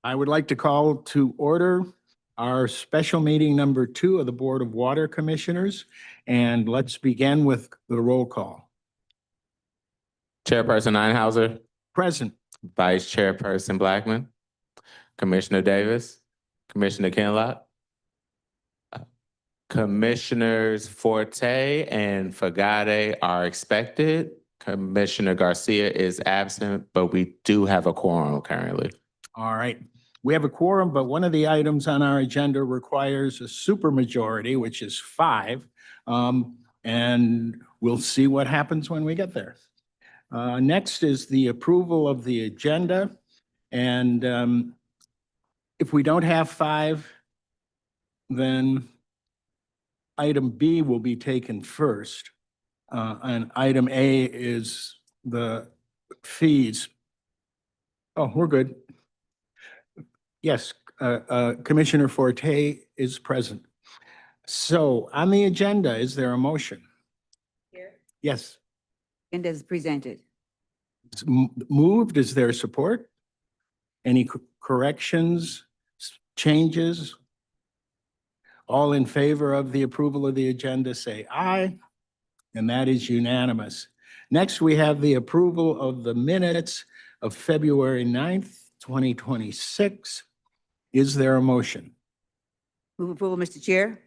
I would like to call to order our special meeting number 2 of the Board of Water Commissioners. And let's begin with the roll call. Chairperson Einhauser, Present. Vice Chairperson Blackman, Commissioner Davis, Commissioner Kinlock, Commissioners Forte and Fagade are expected. Commissioner Garcia is absent, but we do have a quorum currently. All right. We have a quorum, but one of the items on our agenda requires a supermajority, which is 5. And we'll see what happens when we get there. Next is the approval of the agenda. And if we don't have 5, then item B will be taken first. And item A is the fees. Oh, we're good. Yes, Commissioner Forte is present. So on the agenda, is there a motion? Here. Yes. And as presented. It's moved. Is there support? Any corrections, changes? All in favor of the approval of the agenda, say aye. And that is unanimous. Next, we have the approval of the minutes of February 9th, 2026. Is there a motion? Move approval, Mr. Chair.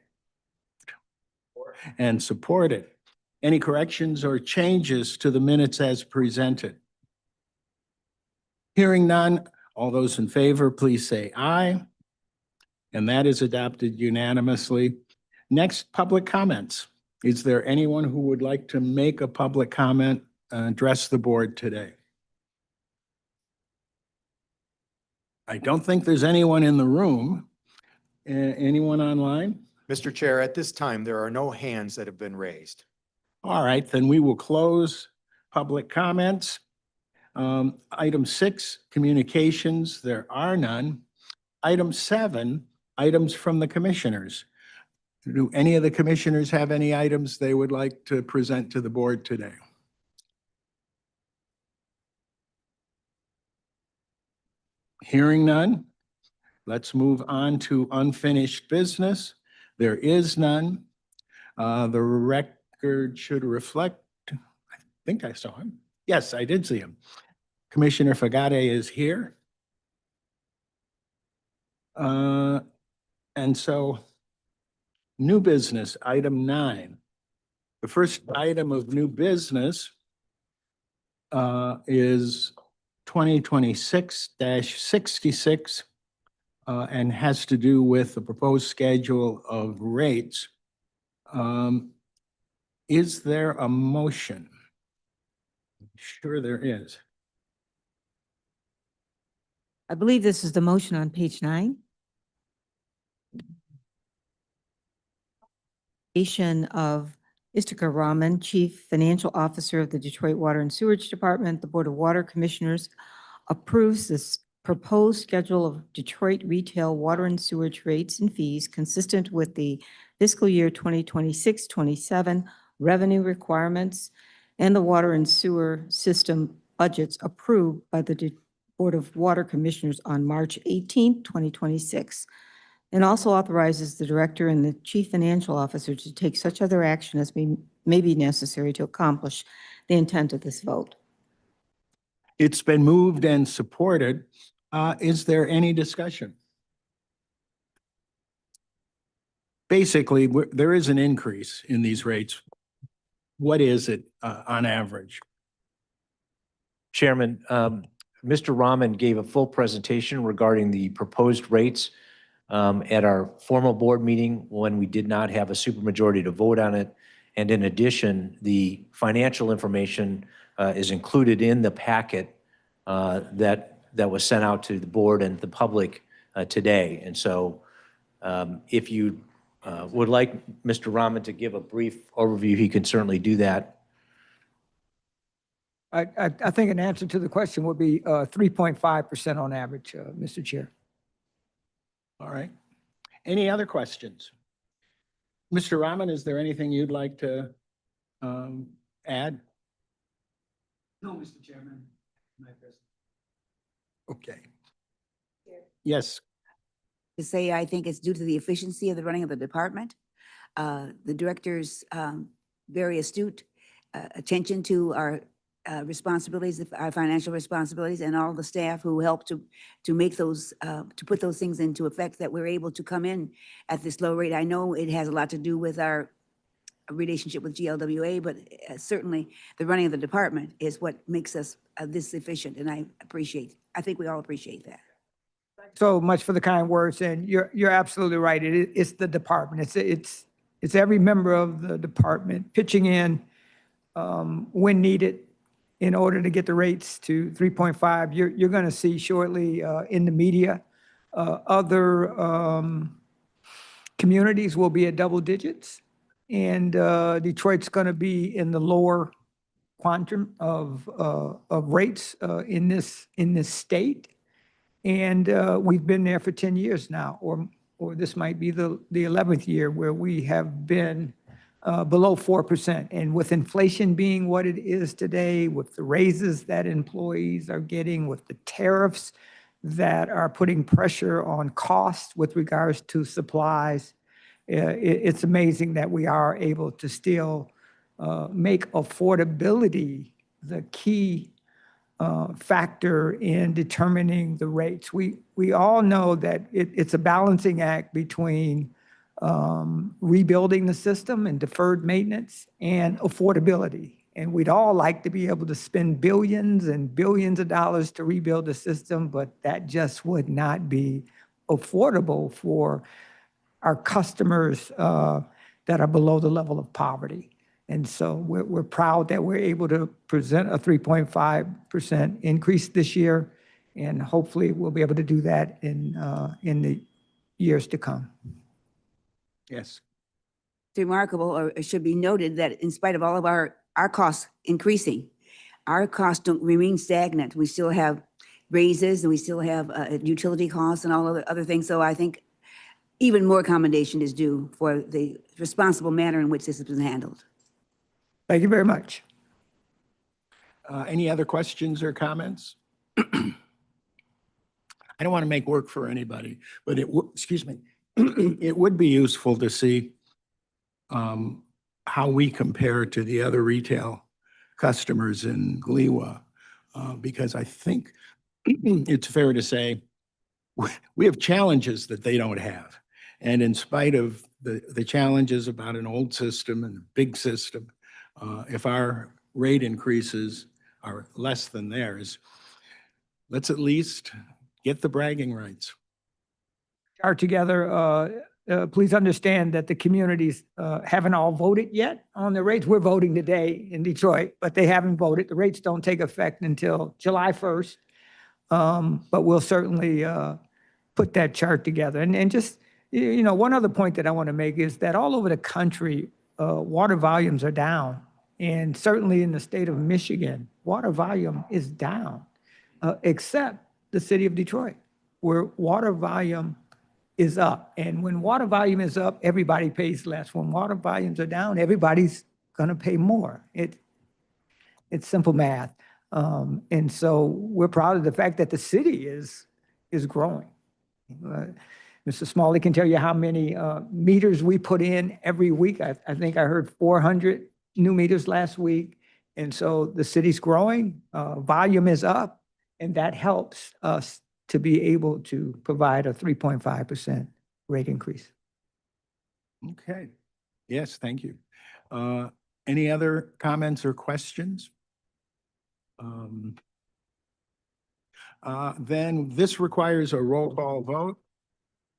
And supported. Any corrections or changes to the minutes as presented? Hearing none, all those in favor, please say aye. And that is adopted unanimously. Next, public comments. Is there anyone who would like to make a public comment, address the board today? I don't think there's anyone in the room. Anyone online? Mr. Chair, at this time, there are no hands that have been raised. All right, then we will close public comments. Item 6, communications, there are none. Item 7, items from the commissioners. Do any of the commissioners have any items they would like to present to the board today? Hearing none, let's move on to unfinished business. There is none. The record should reflect, I think I saw him. Yes, I did see him. Commissioner Fagade is here. And so new business, item 9. The first item of new business is 2026-66 and has to do with the proposed schedule of rates. Is there a motion? Sure there is. I believe this is the motion on page 9. Of Istika Rahman, Chief Financial Officer of the Detroit Water and Sewerage Department, the Board of Water Commissioners approves this proposed schedule of Detroit retail water and sewage rates and fees consistent with the fiscal year 2026-27 revenue requirements and the water and sewer system budgets approved by the Board of Water Commissioners on March 18, 2026. And also authorizes the director and the chief financial officer to take such other action as may be necessary to accomplish the intent of this vote. It's been moved and supported. Is there any discussion? Basically, there is an increase in these rates. What is it on average? Chairman, Mr. Rahman gave a full presentation regarding the proposed rates at our formal board meeting when we did not have a supermajority to vote on it. And in addition, the financial information is included in the packet that was sent out to the board and the public today. And so if you would like Mr. Rahman to give a brief overview, he can certainly do that. I think an answer to the question would be 3.5% on average, Mr. Chair. All right. Any other questions? Mr. Rahman, is there anything you'd like to add? No, Mr. Chairman. My present. Okay. Yes, To say I think it's due to the efficiency of the running of the department. The director's very astute attention to our responsibilities, our financial responsibilities, and all the staff who helped to make those, to put those things into effect, that we're able to come in at this low rate. I know it has a lot to do with our relationship with GLWA, but certainly the running of the department is what makes us this efficient, and I think we all appreciate that. So much for the kind words, and you're absolutely right. It's the department. It's every member of the department pitching in when needed in order to get the rates to 3.5. You're going to see shortly in the media, other communities will be at double digits, and Detroit's going to be in the lower quantum of rates in this state. And we've been there for 10 years now, or this might be the 11th year where we have been below 4%. And with inflation being what it is today, with the raises that employees are getting, with the tariffs that are putting pressure on costs with regards to supplies, it's amazing that we are able to still make affordability the key factor in determining the rates. We all know that it's a balancing act between rebuilding the system and deferred maintenance and affordability. And we'd all like to be able to spend billions and billions of dollars to rebuild the system, but that just would not be affordable for our customers that are below the level of poverty. And so we're proud that we're able to present a 3.5% increase this year, and hopefully we'll be able to do that in the years to come. yes. It's remarkable, or it should be noted, that in spite of all of our costs increasing, our costs don't remain stagnant. We still have raises, and we still have utility costs and all other things. So I think even more commendation is due for the responsible manner in which this has been handled. Thank you very much. Any other questions or comments? I don't want to make work for anybody, but excuse me, it would be useful to see how we compare to the other retail customers in Gliwa, because I think it's fair to say we have challenges that they don't have. And in spite of the challenges about an old system and a big system, if our rate increases are less than theirs, let's at least get the bragging rights. Are together. Please understand that the communities haven't all voted yet on the rates. We're voting today in Detroit, but they haven't voted. The rates don't take effect until July 1st. But we'll certainly put that chart together. And just, one other point that I want to make is that all over the country, water volumes are down. And certainly in the state of Michigan, water volume is down, except the city of Detroit, where water volume is up. And when water volume is up, everybody pays less. When water volumes are down, everybody's going to pay more. It's simple math. And so we're proud of the fact that the city is growing. Mr. Smalley can tell you how many meters we put in every week. I think I heard 400 new meters last week. And so the city's growing, volume is up, and that helps us to be able to provide a 3.5% rate increase. Okay. Yes, thank you. Any other comments or questions? Then this requires a roll call vote.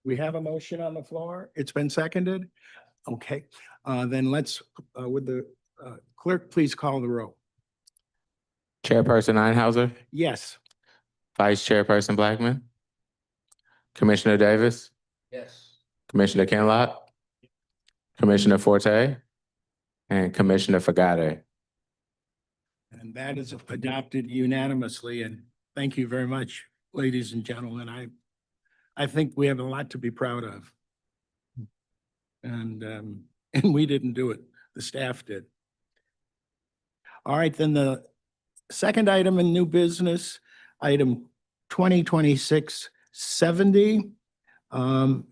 We have a motion on the floor. It's been seconded. Okay. Then let's, would the clerk please call the roll? Chairperson Einhauser, Yes. Vice Chairperson Blackman, Commissioner Davis, Yes. Commissioner Kinlock, Commissioner Forte, and Commissioner Fagade. And that is adopted unanimously. And thank you very much, ladies and gentlemen. I think we have a lot to be proud of. And, and we didn't do it, the staff did. All right, then the second item in new business, item 2026-70.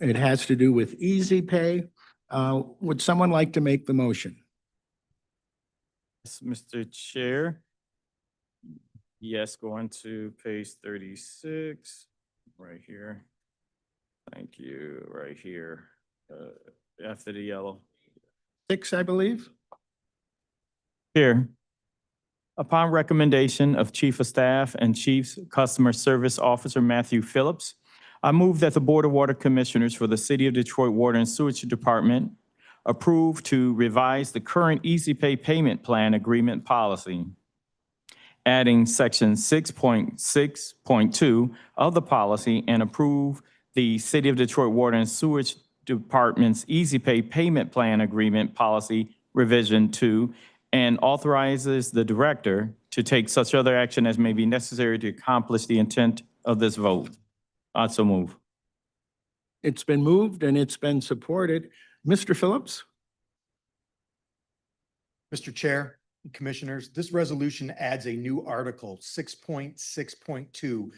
It has to do with Easy Pay. Would someone like to make the motion? Yes, Mr. Chair. Yes, going to page 36, right here. Thank you, right here, after the yellow. 6, I believe. Here. Upon recommendation of Chief of Staff and Chief Customer Service Officer Matthew Phillips, I move that the Board of Water Commissioners for the City of Detroit Water and Sewage Department approve to revise the current Easy Pay payment plan agreement policy, adding section 6.6.2 of the policy, and approve the City of Detroit Water and Sewage Department's Easy Pay payment plan agreement policy revision 2, and authorizes the director to take such other action as may be necessary to accomplish the intent of this vote. I so move. It's been moved and it's been supported. Mr. Phillips? Mr. Chair, Commissioners, this resolution adds a new article, 6.6.2, to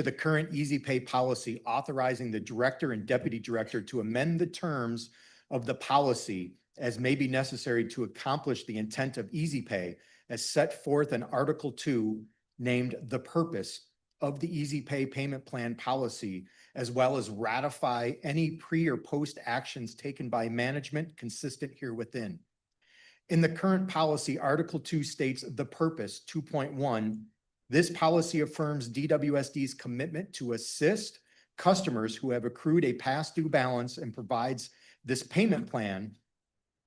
the current Easy Pay policy, authorizing the director and deputy director to amend the terms of the policy as may be necessary to accomplish the intent of Easy Pay as set forth in Article 2, named the purpose of the Easy Pay payment plan policy, as well as ratify any pre or post actions taken by management consistent herewithin. In the current policy, Article 2 states the purpose, 2.1, this policy affirms DWSD's commitment to assist customers who have accrued a past due balance and provides this payment plan,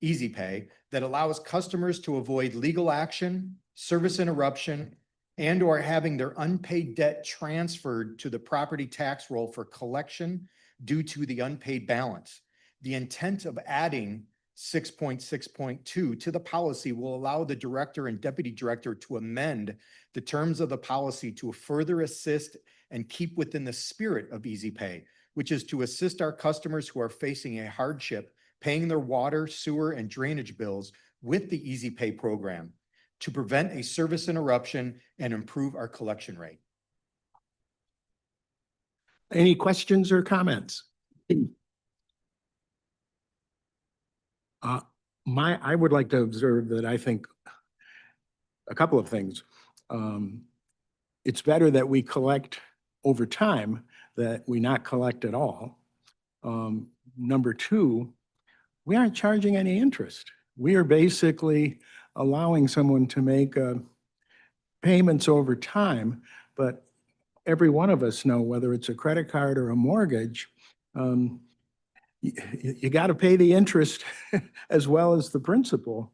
Easy Pay, that allows customers to avoid legal action, service interruption, and or having their unpaid debt transferred to the property tax roll for collection due to the unpaid balance. The intent of adding 6.6.2 to the policy will allow the director and deputy director to amend the terms of the policy to further assist and keep within the spirit of Easy Pay, which is to assist our customers who are facing a hardship paying their water, sewer, and drainage bills with the Easy Pay program to prevent a service interruption and improve our collection rate. Any questions or comments? I would like to observe that I think a couple of things. It's better that we collect over time, that we not collect at all. Number two, we aren't charging any interest. We are basically allowing someone to make payments over time, but every one of us know, whether it's a credit card or a mortgage, you got to pay the interest as well as the principal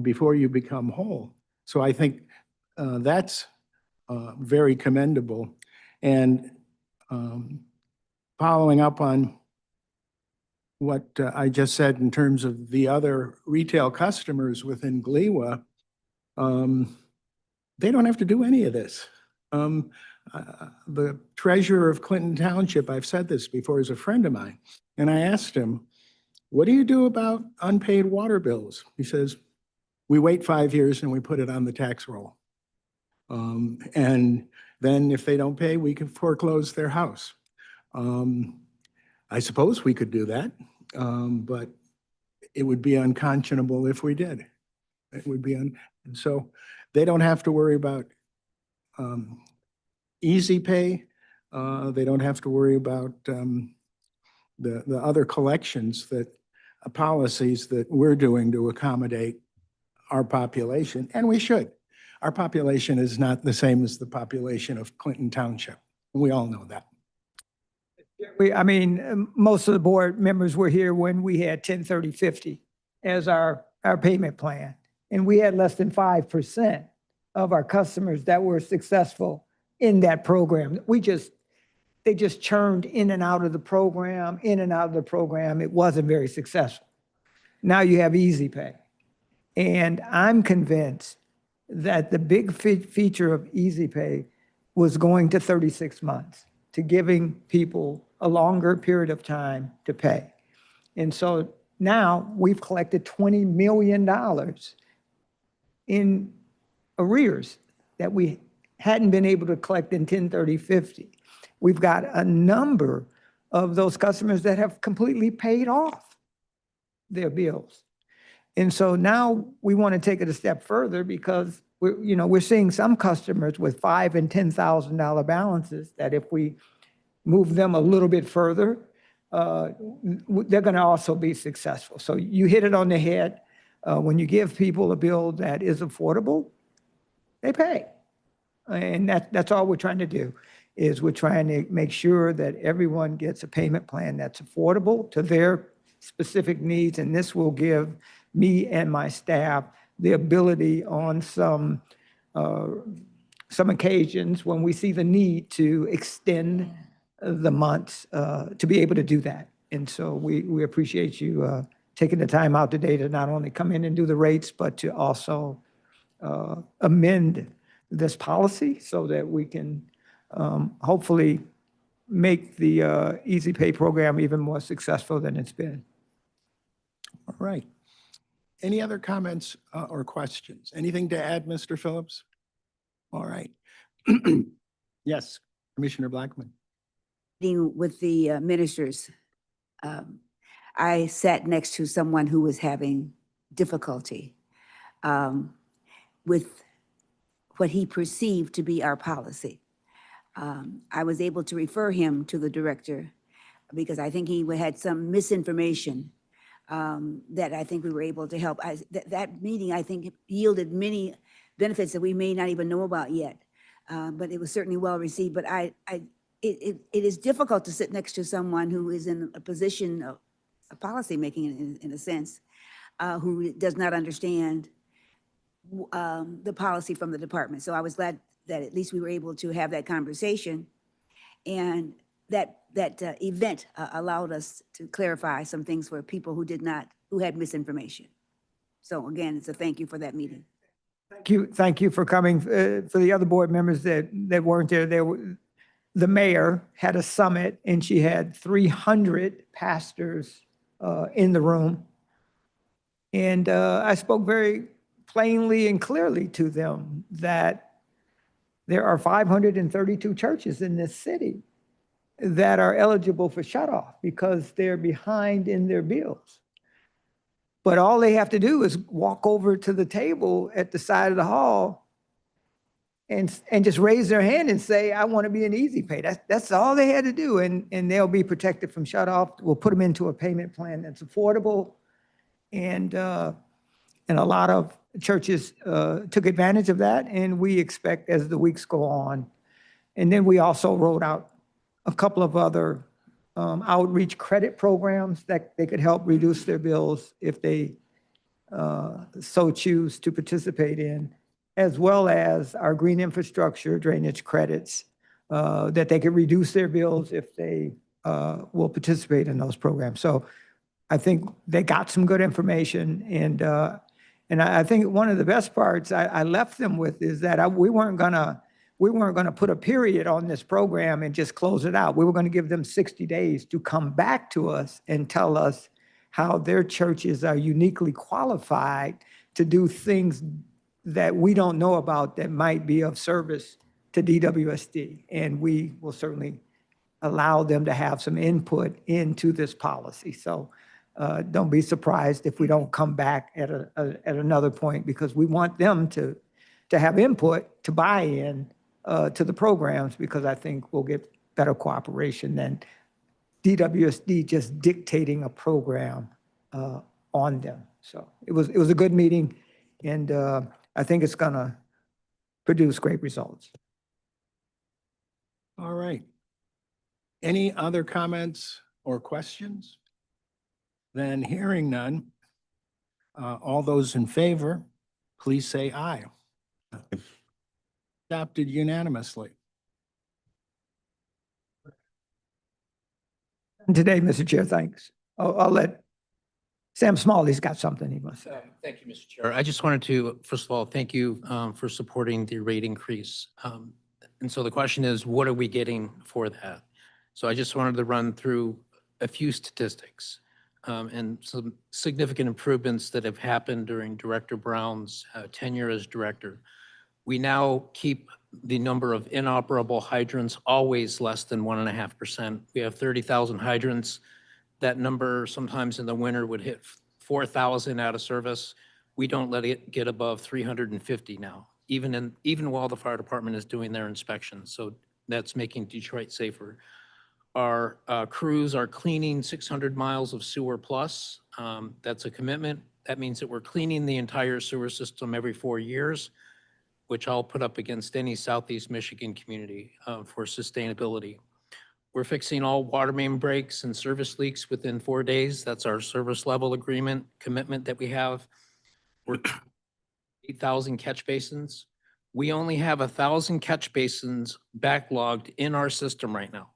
before you become whole. So I think that's very commendable. And following up on what I just said in terms of the other retail customers within GLEWA, they don't have to do any of this. The treasurer of Clinton Township, I've said this before, is a friend of mine. And I asked him, what do you do about unpaid water bills? He says, we wait 5 years and we put it on the tax roll. And then if they don't pay, we can foreclose their house. I suppose we could do that, but it would be unconscionable if we did. It would be, and so they don't have to worry about Easy Pay. They don't have to worry about the other collections that policies that we're doing to accommodate our population, and we should. Our population is not the same as the population of Clinton Township. We all know that. I mean, most of the board members were here when we had 10/30/50 as our payment plan. And we had less than 5% of our customers that were successful in that program. They just churned in and out of the program, in and out of the program. It wasn't very successful. Now you have Easy Pay. And I'm convinced that the big feature of Easy Pay was going to 36 months, to giving people a longer period of time to pay. And so now we've collected $20 million in arrears that we hadn't been able to collect in 1030-50. We've got a number of those customers that have completely paid off their bills. And so now we want to take it a step further because we're seeing some customers with $5,000 and $10,000 balances that if we move them a little bit further, they're going to also be successful. So you hit it on the head. When you give people a bill that is affordable, they pay. And that's all we're trying to do, is we're trying to make sure that everyone gets a payment plan that's affordable to their specific needs. And this will give me and my staff the ability on some occasions when we see the need to extend the months to be able to do that. And so we appreciate you taking the time out today to not only come in and do the rates, but to also amend this policy so that we can hopefully make the Easy Pay program even more successful than it's been. All right. Any other comments or questions? Anything to add, Mr. Phillips? All right. Yes, Commissioner Blackman. Meeting with the ministers, I sat next to someone who was having difficulty with what he perceived to be our policy. I was able to refer him to the director because I think he had some misinformation that I think we were able to help. That meeting, I think, yielded many benefits that we may not even know about yet, but it was certainly well received. But it is difficult to sit next to someone who is in a position of policymaking in a sense, who does not understand the policy from the department. So I was glad that at least we were able to have that conversation, and that event allowed us to clarify some things for people who had misinformation. So again, it's a thank you for that meeting. Thank you for coming. For the other board members that weren't there, the mayor had a summit and she had 300 pastors in the room. And I spoke very plainly and clearly to them that there are 532 churches in this city that are eligible for shutoff because they're behind in their bills. But all they have to do is walk over to the table at the side of the hall and just raise their hand and say, I want to be an Easy Pay. That's all they had to do. And they'll be protected from shutoff. We'll put them into a payment plan that's affordable. And a lot of churches took advantage of that. And we expect as the weeks go on. And then we also rolled out a couple of other outreach credit programs that they could help reduce their bills if they so choose to participate in, as well as our green infrastructure drainage credits that they could reduce their bills if they will participate in those programs. So I think they got some good information. And I think one of the best parts I left them with is that we weren't going to put a period on this program and just close it out. We were going to give them 60 days to come back to us and tell us how their churches are uniquely qualified to do things that we don't know about that might be of service to DWSD. And we will certainly allow them to have some input into this policy. So don't be surprised if we don't come back at another point, because we want them to have input, to buy in to the programs, because I think we'll get better cooperation than DWSD just dictating a program on them. So it was a good meeting, and I think it's going to produce great results. All right. Any other comments or questions? Then hearing none, all those in favor, please say aye. Adopted unanimously. Today, Mr. Chair, thanks. I'll let Sam Smalley's got something he must say. Thank you, Mr. Chair. I just wanted to, first of all, thank you for supporting the rate increase. And so the question is, what are we getting for that? So I just wanted to run through a few statistics and some significant improvements that have happened during Director Brown's tenure as director. We now keep the number of inoperable hydrants always less than 1.5%. We have 30,000 hydrants. That number sometimes in the winter would hit 4,000 out of service. We don't let it get above 350 now, even while the fire department is doing their inspections. So that's making Detroit safer. Our crews are cleaning 600 miles of sewer plus. That's a commitment. That means that we're cleaning the entire sewer system every 4 years, which I'll put up against any Southeast Michigan community for sustainability. We're fixing all water main breaks and service leaks within 4 days. That's our service level agreement commitment that we have. We're 8,000 catch basins. We only have 1,000 catch basins backlogged in our system right now.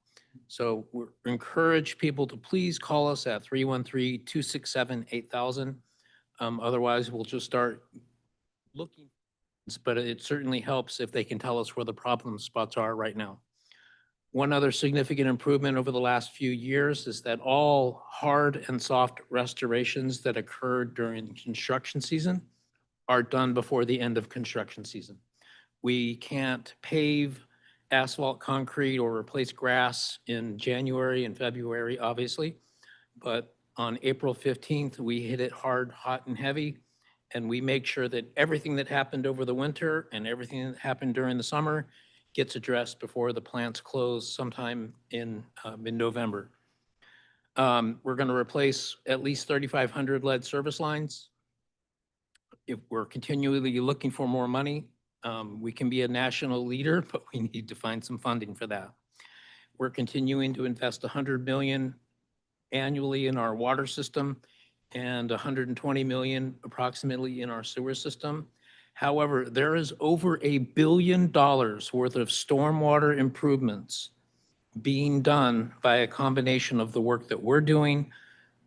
So we encourage people to please call us at 313-267-8000. Otherwise, we'll just start looking, but it certainly helps if they can tell us where the problem spots are right now. One other significant improvement over the last few years is that all hard and soft restorations that occurred during construction season are done before the end of construction season. We can't pave asphalt, concrete, or replace grass in January and February, obviously. But on April 15th, we hit it hard, hot, and heavy. And we make sure that everything that happened over the winter and everything that happened during the summer gets addressed before the plants close sometime in mid-November. We're going to replace at least 3,500 lead service lines. If we're continually looking for more money, we can be a national leader, but we need to find some funding for that. We're continuing to invest $100 million annually in our water system and $120 million approximately in our sewer system. However, there is over $1 billion worth of stormwater improvements being done by a combination of the work that we're doing,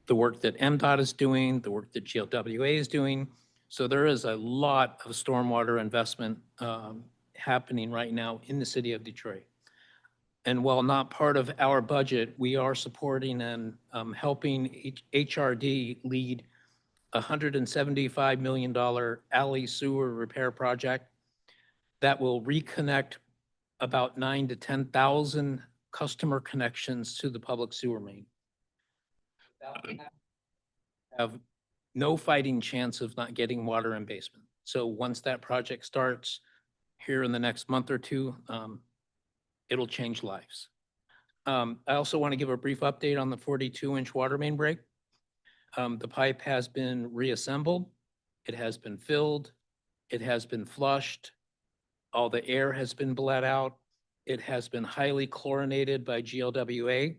the work that MDOT is doing, the work that GLWA is doing. So there is a lot of stormwater investment happening right now in the city of Detroit. And while not part of our budget, we are supporting and helping HRD lead a $175 million alley sewer repair project that will reconnect about 9,000 to 10,000 customer connections to the public sewer main. Have no fighting chance of not getting water in basement. So once that project starts here in the next month or two, it'll change lives. I also want to give a brief update on the 42-inch water main break. The pipe has been reassembled. It has been filled. It has been flushed. All the air has been bled out. It has been highly chlorinated by GLWA.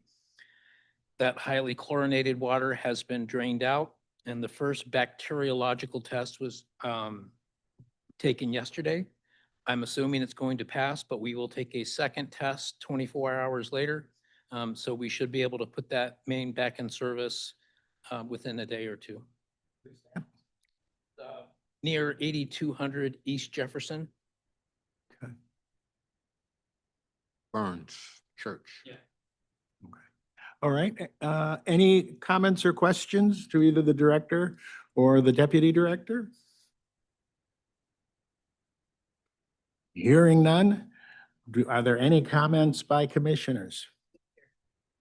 That highly chlorinated water has been drained out, and the first bacteriological test was taken yesterday. I'm assuming it's going to pass, but we will take a second test 24 hours later. So we should be able to put that main back in service within a day or two. Near 8200 East Jefferson. Burns Church. Yeah. All right. Any comments or questions to either the director or the deputy director? Hearing none, are there any comments by commissioners?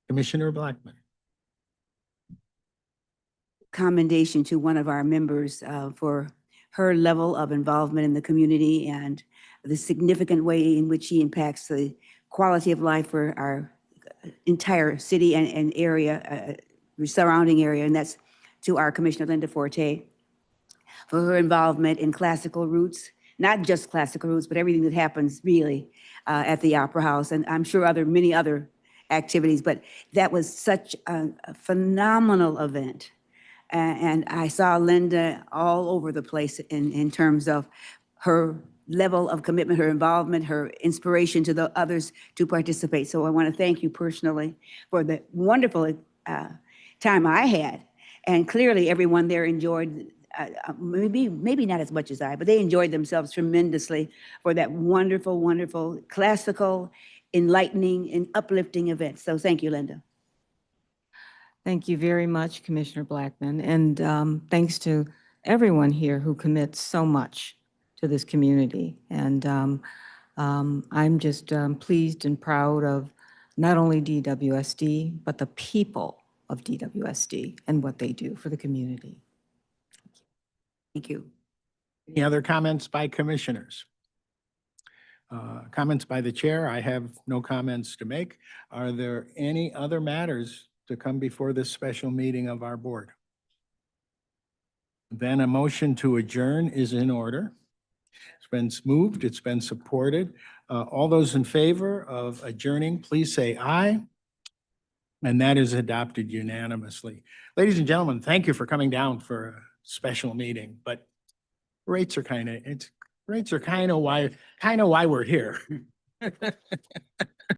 Commissioner Blackman. Commendation to one of our members for her level of involvement in the community and the significant way in which she impacts the quality of life for our entire city and area, surrounding area, and that's to our Commissioner Linda Forte for her involvement in classical roots, not just classical roots, but everything that happens really at the Opera House, and I'm sure many other activities, but that was such a phenomenal event. And I saw Linda all over the place in terms of her level of commitment, her involvement, her inspiration to the others to participate. So I want to thank you personally for the wonderful time I had. And clearly everyone there enjoyed, maybe not as much as I, but they enjoyed themselves tremendously for that wonderful, wonderful classical enlightening and uplifting event. So thank you, Linda. Thank you very much, Commissioner Blackman, and thanks to everyone here who commits so much to this community. And I'm just pleased and proud of not only DWSD, but the people of DWSD and what they do for the community. Thank you. Any other comments by commissioners? Comments by the chair? I have no comments to make. Are there any other matters to come before this special meeting of our board? Then a motion to adjourn is in order. It's been moved, it's been supported. All those in favor of adjourning, please say aye. And that is adopted unanimously. Ladies and gentlemen, thank you for coming down for a special meeting, but rates are kind of why we're here.